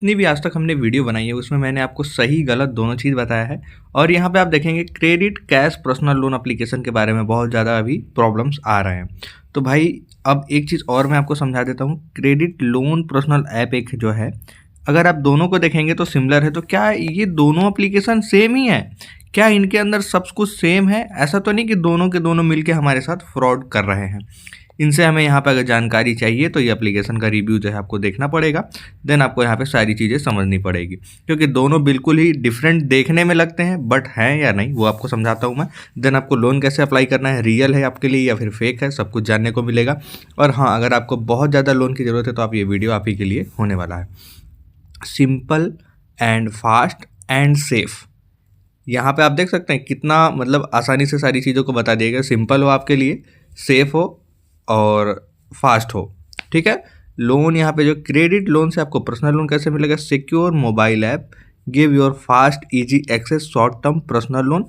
जितनी भी आज तक हमने वीडियो बनाई है उसमें मैंने आपको सही गलत दोनों चीज़ बताया है। और यहाँ पे आप देखेंगे credit cash personal loan application के बारे में बहुत ज़्यादा अभी प्रॉब्लम्स आ रहे हैं। तो भाई अब एक चीज़ और मैं आपको समझा देता हूँ। क्रेडिट लोन पर्सनल ऐप एक जो है, अगर आप दोनों को देखेंगे तो सिमिलर है। तो क्या ये दोनों एप्लीकेशन सेम ही है? क्या इनके अंदर सब कुछ सेम है? ऐसा तो नहीं कि दोनों के दोनों मिलके हमारे साथ फ्रॉड कर रहे हैं। इनसे हमें यहाँ पे अगर जानकारी चाहिए तो ये एप्लीकेशन का रिव्यू जो है आपको देखना पड़ेगा। देन आपको यहाँ पे सारी चीज़ें समझनी पड़ेगी, क्योंकि दोनों बिल्कुल ही डिफरेंट देखने में लगते हैं, बट हैं या नहीं वो आपको समझाता हूँ मैं। देन आपको लोन कैसे अप्लाई करना है, रियल है आपके लिए या फिर फेक है, सब कुछ जानने को मिलेगा। और हाँ, अगर आपको बहुत ज़्यादा लोन की ज़रूरत है तो आप ये वीडियो आप ही के लिए होने वाला है। Simple and fast and safe, यहाँ पे आप देख सकते हैं कितना मतलब आसानी से सारी चीज़ों को बता दिया गया। सिंपल हो आपके लिए, सेफ हो और फास्ट हो। ठीक है। लोन यहाँ पे जो क्रेडिट लोन से आपको पर्सनल लोन कैसे मिलेगा? Secure mobile app give your fast easy access short term personal loan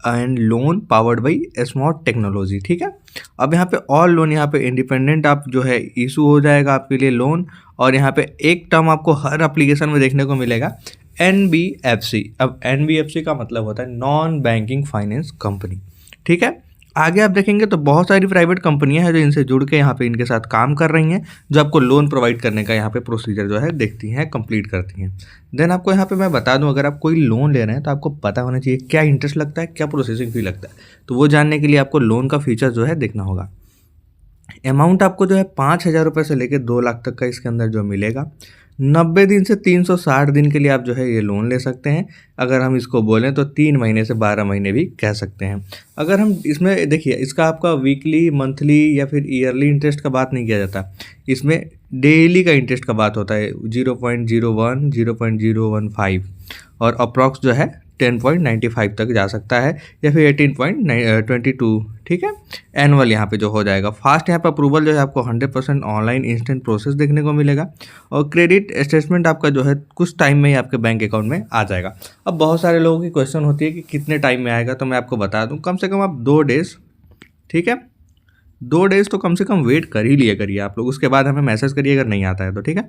and loan powered by smart technology. ठीक है। अब यहाँ पे ऑल लोन, यहाँ पे इंडिपेंडेंट आप जो है इशू हो जाएगा आपके लिए लोन। और यहाँ पे एक टर्म आपको हर एप्लीकेशन में देखने को मिलेगा, NBFC। अब NBFC का मतलब होता है नॉन बैंकिंग फाइनेंस कंपनी। ठीक है। आगे आप देखेंगे तो बहुत सारी प्राइवेट कंपनियां हैं जो इनसे जुड़ के यहाँ पे इनके साथ काम कर रही हैं, जो आपको लोन प्रोवाइड करने का यहाँ पे प्रोसीजर जो है देखती हैं, कंप्लीट करती हैं। देन आपको यहाँ पे मैं बता दूं, अगर आप कोई लोन ले रहे हैं तो आपको पता होना चाहिए क्या इंटरेस्ट लगता है, क्या प्रोसेसिंग फी लगता है। तो वो जानने के लिए आपको लोन का फीचर जो है देखना होगा। अमाउंट आपको जो है 5,000 रुपये से लेकर 2 लाख तक का इसके अंदर जो मिलेगा। 90 दिन से 360 दिन के लिए आप जो है ये लोन ले सकते हैं। अगर हम इसको बोलें तो 3 महीने से 12 महीने भी कह सकते हैं। अगर हम इसमें देखिए, इसका आपका वीकली, मंथली या फिर ईयरली इंटरेस्ट का बात नहीं किया जाता, इसमें डेली का इंटरेस्ट का बात होता है। 0.01, 0.015 और अप्रॉक्स जो है 10.95 तक जा सकता है, या फिर 18.22। ठीक है। एनुअल यहाँ पे जो हो जाएगा। फास्ट यहाँ पे अप्रूवल जो है आपको 100% ऑनलाइन इंस्टेंट प्रोसेस देखने को मिलेगा। और क्रेडिट स्टेटमेंट आपका जो है कुछ टाइम में ही आपके बैंक अकाउंट में आ जाएगा। अब बहुत सारे लोगों की क्वेश्चन होती है कि कितने टाइम में आएगा, तो मैं आपको बता दूँ कम से कम आप 2 डेज़, ठीक है, 2 डेज़ तो कम से कम वेट कर ही लिया करिए आप लोग। उसके बाद हमें मैसेज करिए अगर नहीं आता है तो। ठीक है।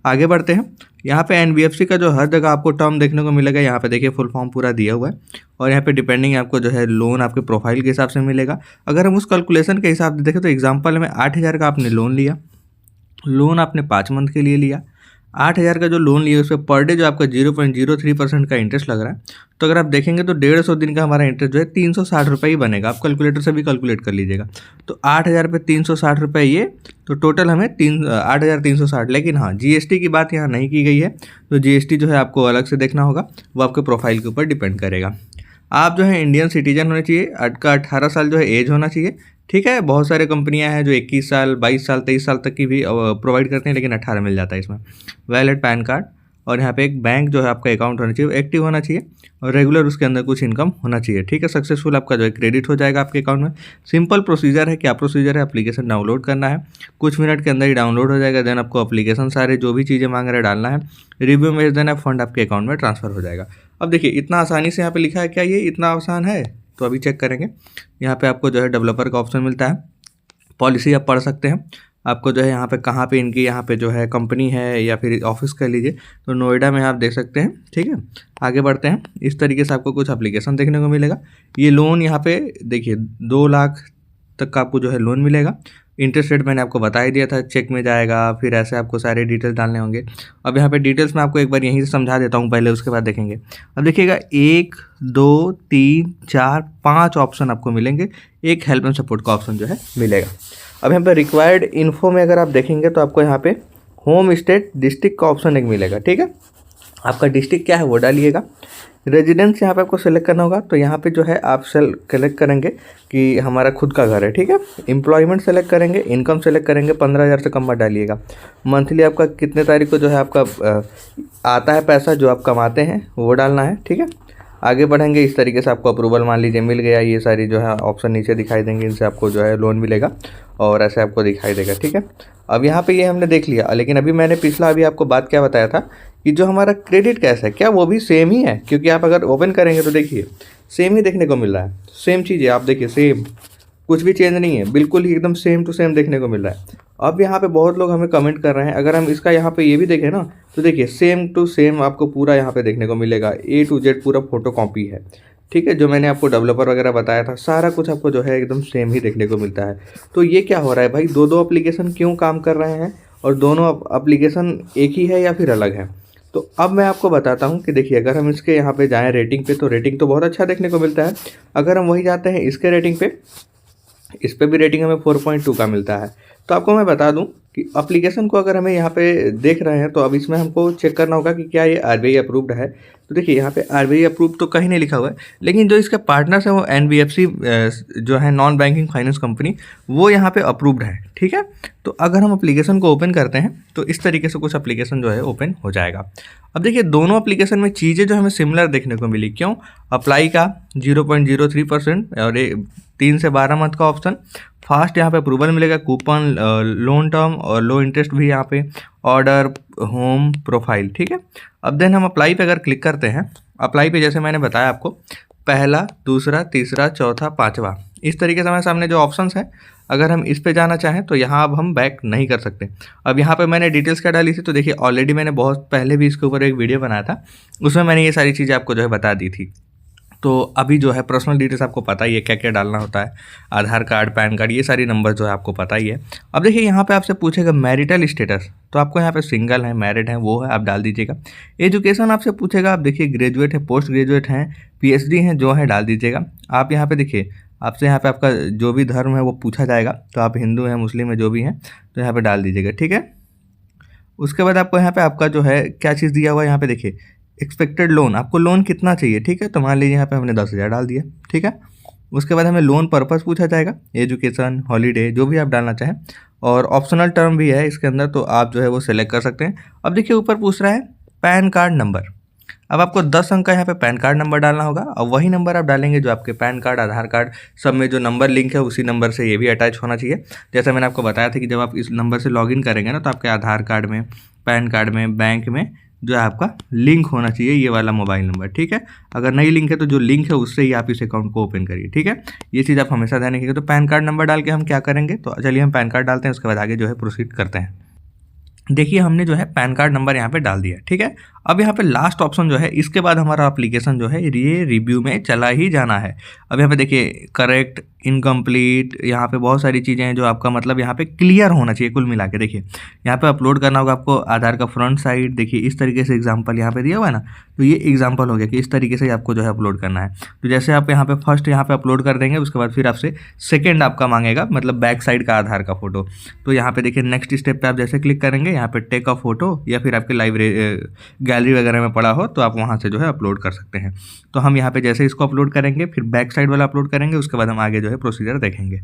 आगे बढ़ते हैं। यहाँ पे NBFC का जो हर जगह आपको टर्म देखने को मिलेगा, यहाँ पे देखिए फुल फॉर्म पूरा दिया हुआ है। और यहाँ पे डिपेंडिंग आपको जो है लोन आपके प्रोफाइल के हिसाब से मिलेगा। अगर हम उस कैलकुलेशन के हिसाब से देखें तो एग्जाम्पल में 8,000 का आपने लोन लिया, लोन आपने 5 मंथ के लिए लिया। 8,000 का जो लोन लिया उस पर पर डे जो आपका 0.03% का इंटरेस्ट लग रहा है। तो अगर आप देखेंगे तो 150 दिन का हमारा इंटरेस्ट जो है 360 रुपये ही बनेगा। आप कैलकुलेटर से भी कैलकुलेट कर लीजिएगा। तो 8,000 पे 360 रुपये ये, तो टोटल हमें 8,360। लेकिन हाँ, GST की बात यहाँ नहीं की गई है, तो GST जो है आपको अलग से देखना होगा, वो आपके प्रोफाइल के ऊपर डिपेंड करेगा। आप जो है इंडियन सिटीजन होने चाहिए, 18 साल जो है एज होना चाहिए। ठीक है। बहुत सारे कंपनियां हैं जो 21 साल, 22 साल, 23 साल तक की भी प्रोवाइड करते हैं, लेकिन 18 मिल जाता है इसमें। वैलिड पैन कार्ड, और यहाँ पे एक बैंक जो है आपका अकाउंट होना चाहिए, एक्टिव होना चाहिए, और रेगुलर उसके अंदर कुछ इनकम होना चाहिए। ठीक है। सक्सेसफुल आपका जो है क्रेडिट हो जाएगा आपके अकाउंट में। सिंपल प्रोसीजर है। क्या प्रोसीजर है? एप्लीकेशन डाउनलोड करना है, कुछ मिनट के अंदर ही डाउनलोड हो जाएगा। देन आपको एप्लीकेशन सारे जो भी चीज़ें मांग रहे हैं डालना है, रिव्यू में देना है, फंड आपके अकाउंट में ट्रांसफर हो जाएगा। अब देखिए इतना आसानी से यहाँ पे लिखा है, क्या ये इतना आसान है? तो अभी चेक करेंगे। यहाँ पे आपको जो है डेवलपर का ऑप्शन मिलता है, पॉलिसी आप पढ़ सकते हैं। आपको जो है यहाँ पे कहाँ पे इनकी यहाँ पे जो है कंपनी है या फिर ऑफिस कह लीजिए, तो नोएडा में आप देख सकते हैं। ठीक है। आगे बढ़ते हैं। इस तरीके से आपको कुछ एप्लीकेशन देखने को मिलेगा। ये लोन यहाँ पे देखिए 2 लाख तक का आपको जो है लोन मिलेगा। इंटरेस्ट रेट मैंने आपको बता ही दिया था, चेक में जाएगा, फिर ऐसे आपको सारे डिटेल्स डालने होंगे। अब यहाँ पे डिटेल्स मैं आपको एक बार यहीं से समझा देता हूँ पहले, उसके बाद देखेंगे। अब देखिएगा 1, 2, 3, 4, 5 ऑप्शन आपको मिलेंगे। एक हेल्प एंड सपोर्ट का ऑप्शन जो है मिलेगा। अब यहाँ पे रिक्वायर्ड इन्फो में अगर आप देखेंगे तो आपको यहाँ पे होम स्टेट डिस्ट्रिक्ट का ऑप्शन एक मिलेगा। ठीक है। आपका डिस्ट्रिक्ट क्या है वो डालिएगा। रेजिडेंस यहाँ पे आपको सेलेक्ट करना होगा, तो यहाँ पे जो है आप सेलेक्ट करेंगे कि हमारा खुद का घर है। ठीक है। एम्प्लॉयमेंट सेलेक्ट करेंगे, इनकम सेलेक्ट करेंगे, 15,000 से कम मत डालिएगा। मंथली आपका कितने तारीख को जो है आपका आता है पैसा जो आप कमाते हैं वो डालना है। ठीक है। आगे बढ़ेंगे। इस तरीके से आपको अप्रूवल मान लीजिए मिल गया। ये सारी जो है ऑप्शन नीचे दिखाई देंगे, इनसे आपको जो है लोन मिलेगा और ऐसे आपको दिखाई देगा। ठीक है। अब यहाँ पे ये हमने देख लिया, लेकिन अभी मैंने पिछला अभी आपको बात क्या बताया था कि जो हमारा क्रेडिट कैश है क्या वो भी सेम ही है? क्योंकि आप अगर ओपन करेंगे तो देखिए सेम ही देखने को मिल रहा है। सेम चीज़ है, आप देखिए सेम, कुछ भी चेंज नहीं है, बिल्कुल ही एकदम सेम टू सेम देखने को मिल रहा है। अब यहाँ पे बहुत लोग हमें कमेंट कर रहे हैं, अगर हम इसका यहाँ पे ये भी देखें ना, तो देखिए सेम टू सेम आपको पूरा यहाँ पे देखने को मिलेगा, A to Z पूरा फोटो कॉपी है। ठीक है, जो मैंने आपको डेवलपर वगैरह बताया था सारा कुछ आपको जो है एकदम सेम ही देखने को मिलता है। तो ये क्या हो रहा है भाई, दो दो एप्लीकेशन क्यों काम कर रहे हैं, और दोनों एप्लीकेशन एक ही है या फिर अलग है। तो अब मैं आपको बताता हूँ कि देखिए, अगर हम इसके यहाँ पे जाएँ रेटिंग पे, तो रेटिंग तो बहुत अच्छा देखने को मिलता है। अगर हम वही जाते हैं इसके रेटिंग पे, इस पे भी रेटिंग हमें 4.2 का मिलता है। तो आपको मैं बता दूं कि एप्लीकेशन को अगर हमें यहाँ पे देख रहे हैं, तो अब इसमें हमको चेक करना होगा कि क्या ये RBI अप्रूव्ड है। तो देखिए यहाँ पे RBI अप्रूव तो कहीं नहीं लिखा हुआ है, लेकिन जो इसके पार्टनर्स हैं वो NBFC जो है नॉन बैंकिंग फाइनेंस कंपनी, वो यहाँ पे अप्रूव्ड है। ठीक है, तो अगर हम एप्लीकेशन को ओपन करते हैं तो इस तरीके से कुछ एप्लीकेशन जो है ओपन हो जाएगा। अब देखिए दोनों एप्लीकेशन में चीज़ें जो हमें सिमिलर देखने को मिली। क्यों? अप्लाई का 0.03% और 3 से 12 मंथ का ऑप्शन, फास्ट यहाँ पे अप्रूवल मिलेगा, कूपन, लोन टर्म और लो इंटरेस्ट भी यहाँ पे, ऑर्डर, होम, प्रोफाइल। ठीक है, अब देन हम अप्लाई पे अगर क्लिक करते हैं, अप्लाई पे जैसे मैंने बताया आपको, पहला, दूसरा, तीसरा, चौथा, पाँचवा, इस तरीके से हमारे सामने जो ऑप्शंस हैं, अगर हम इस पे जाना चाहें तो यहाँ अब हम बैक नहीं कर सकते। अब यहाँ पे मैंने डिटेल्स क्या डाली थी, तो देखिए ऑलरेडी मैंने बहुत पहले भी इसके ऊपर एक वीडियो बनाया था, उसमें मैंने ये सारी चीज़ें आपको जो है बता दी थी। तो अभी जो है पर्सनल डिटेल्स आपको पता ही है क्या क्या डालना होता है, आधार कार्ड, पैन कार्ड, ये सारी नंबर जो है आपको पता ही है। अब देखिए यहाँ पे आपसे पूछेगा मैरिटल स्टेटस, तो आपको यहाँ पे सिंगल है, मैरिड है, वो है, आप डाल दीजिएगा। एजुकेशन आपसे पूछेगा, आप देखिए ग्रेजुएट है, पोस्ट ग्रेजुएट हैं, PhD हैं, जो है डाल दीजिएगा। आप यहाँ पे देखिए आपसे यहाँ पे आपका जो भी धर्म है वो पूछा जाएगा, तो आप हिंदू हैं, मुस्लिम है, जो भी हैं, तो यहाँ पे डाल दीजिएगा। ठीक है, उसके बाद आपको यहाँ पे आपका जो है क्या चीज़ दिया हुआ है, यहाँ पे देखिए एक्सपेक्टेड लोन, आपको लोन कितना चाहिए। ठीक है, तो मान लीजिए यहाँ पे हमने 10,000 डाल दिया। ठीक है, उसके बाद हमें लोन पर्पस पूछा जाएगा, एजुकेशन, हॉलीडे, जो भी आप डालना चाहें, और ऑप्शनल टर्म भी है इसके अंदर, तो आप जो है वो सिलेक्ट कर सकते हैं। अब देखिए ऊपर पूछ रहा है पैन कार्ड नंबर, अब आपको 10 अंक का यहाँ पे पैन कार्ड नंबर डालना होगा, और वही नंबर आप डालेंगे जो आपके पैन कार्ड, आधार कार्ड, सब में जो नंबर लिंक है उसी नंबर से ये भी अटैच होना चाहिए। जैसे मैंने आपको बताया था कि जब आप इस नंबर से लॉगिन करेंगे ना, तो आपके आधार कार्ड में, पैन कार्ड में, बैंक में जो है आपका लिंक होना चाहिए ये वाला मोबाइल नंबर। ठीक है, अगर नहीं लिंक है तो जो लिंक है उससे ही आप इस अकाउंट को ओपन करिए। ठीक है, ये चीज़ आप हमेशा ध्यान रखिएगा। तो पैन कार्ड नंबर डाल के हम क्या करेंगे, तो चलिए हम पैन कार्ड डालते हैं, उसके बाद आगे जो है प्रोसीड करते हैं। देखिए हमने जो है पैन कार्ड नंबर यहाँ पे डाल दिया। ठीक है, अब यहाँ पे लास्ट ऑप्शन जो है, इसके बाद हमारा एप्लीकेशन जो है ये रिव्यू में चला ही जाना है। अब यहाँ पे देखिए करेक्ट, इनकम्प्लीट, यहाँ पे बहुत सारी चीज़ें हैं जो आपका मतलब यहाँ पे क्लियर होना चाहिए। कुल मिला के देखिए यहाँ पे अपलोड करना होगा आपको आधार का फ्रंट साइड, देखिए इस तरीके से एग्जाम्पल यहाँ पे दिया हुआ है ना, तो ये एग्जाम्पल हो गया कि इस तरीके से आपको जो है अपलोड करना है। तो जैसे आप यहाँ पे फर्स्ट यहाँ पे अपलोड कर देंगे, उसके बाद फिर आपसे सेकेंड आपका मांगेगा मतलब बैक साइड का आधार का फोटो। तो यहाँ पे देखिए नेक्स्ट स्टेप पे आप जैसे क्लिक करेंगे, यहाँ पे टेक अ फोटो, या फिर आपके लाइब्रेरी गैलरी वगैरह में पड़ा हो तो आप वहाँ से जो है अपलोड कर सकते हैं। तो हम यहाँ पे जैसे इसको अपलोड करेंगे, फिर बैक साइड वाला अपलोड करेंगे, उसके बाद हम आगे जो है प्रोसीजर देखेंगे।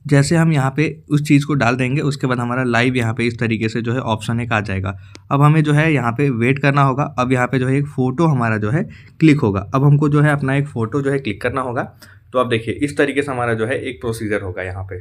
जैसे हम यहाँ पे उस चीज़ को डाल देंगे, उसके बाद हमारा लाइव यहाँ पे इस तरीके से जो है ऑप्शन एक आ जाएगा। अब हमें जो है यहाँ पे वेट करना होगा। अब यहाँ पे जो है एक फ़ोटो हमारा जो है क्लिक होगा। अब हमको जो है अपना एक फ़ोटो जो है क्लिक करना होगा। तो अब देखिए इस तरीके से हमारा जो है एक प्रोसीजर होगा यहाँ पे।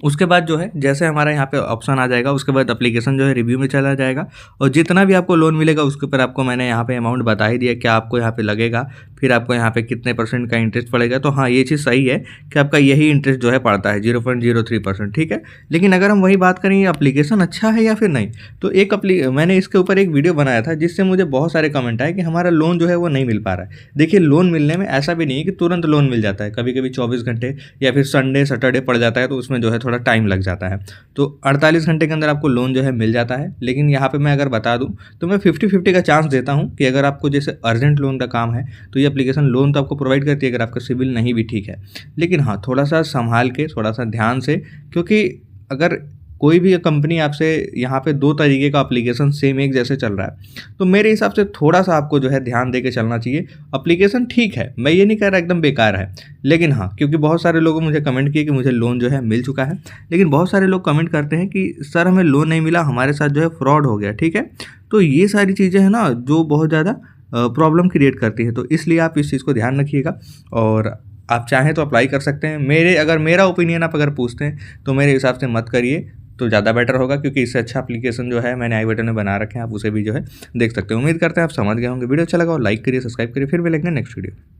उसके बाद जो है जैसे हमारा यहाँ पे ऑप्शन आ जाएगा, उसके बाद एप्लीकेशन जो है रिव्यू में चला जाएगा, और जितना भी आपको लोन मिलेगा उसके ऊपर आपको मैंने यहाँ पे अमाउंट बता ही दिया क्या आपको यहाँ पे लगेगा, फिर आपको यहाँ पे कितने % का इंटरेस्ट पड़ेगा। तो हाँ, ये चीज़ सही है कि आपका यही इंटरेस्ट जो है पड़ता है 0.03%। ठीक है, लेकिन अगर हम वही बात करें ये एप्लीकेशन अच्छा है या फिर नहीं, तो मैंने इसके ऊपर एक वीडियो बनाया था जिससे मुझे बहुत सारे कमेंट आए कि हमारा लोन जो है वो नहीं मिल पा रहा है। देखिए लोन मिलने में ऐसा भी नहीं है कि तुरंत लोन मिल जाता है, कभी कभी 24 घंटे या फिर संडे सैटरडे पड़ जाता है, तो उसमें जो है थोड़ा टाइम लग जाता है। तो 48 घंटे के अंदर आपको लोन जो है मिल जाता है। लेकिन यहाँ पे मैं अगर बता दूं तो मैं 50-50 का चांस देता हूं कि अगर आपको जैसे अर्जेंट लोन का काम है तो ये एप्लीकेशन लोन तो आपको प्रोवाइड करती है अगर आपका सिविल नहीं भी ठीक है। लेकिन हाँ, थोड़ा सा संभाल के, थोड़ा सा ध्यान से, क्योंकि अगर कोई भी कंपनी आपसे यहाँ पे 2 तरीके का एप्लीकेशन सेम एक जैसे चल रहा है, तो मेरे हिसाब से थोड़ा सा आपको जो है ध्यान दे के चलना चाहिए। एप्लीकेशन ठीक है, मैं ये नहीं कह रहा एकदम बेकार है, लेकिन हाँ, क्योंकि बहुत सारे लोगों मुझे कमेंट किए कि मुझे लोन जो है मिल चुका है, लेकिन बहुत सारे लोग कमेंट करते हैं कि सर हमें लोन नहीं मिला, हमारे साथ जो है फ्रॉड हो गया। ठीक है, तो ये सारी चीज़ें हैं ना जो बहुत ज़्यादा प्रॉब्लम क्रिएट करती है, तो इसलिए आप इस चीज़ को ध्यान रखिएगा। और आप चाहें तो अप्लाई कर सकते हैं। अगर मेरा ओपिनियन आप अगर पूछते हैं तो मेरे हिसाब से मत करिए, तो ज़्यादा बेटर होगा, क्योंकि इससे अच्छा एप्लीकेशन जो है मैंने आई बटन में बना रखे हैं, आप उसे भी जो है देख सकते हैं। उम्मीद करते हैं आप समझ गए होंगे। वीडियो अच्छा लगा और लाइक करिए, सब्सक्राइब करिए, फिर मिलेंगे नेक्स्ट वीडियो।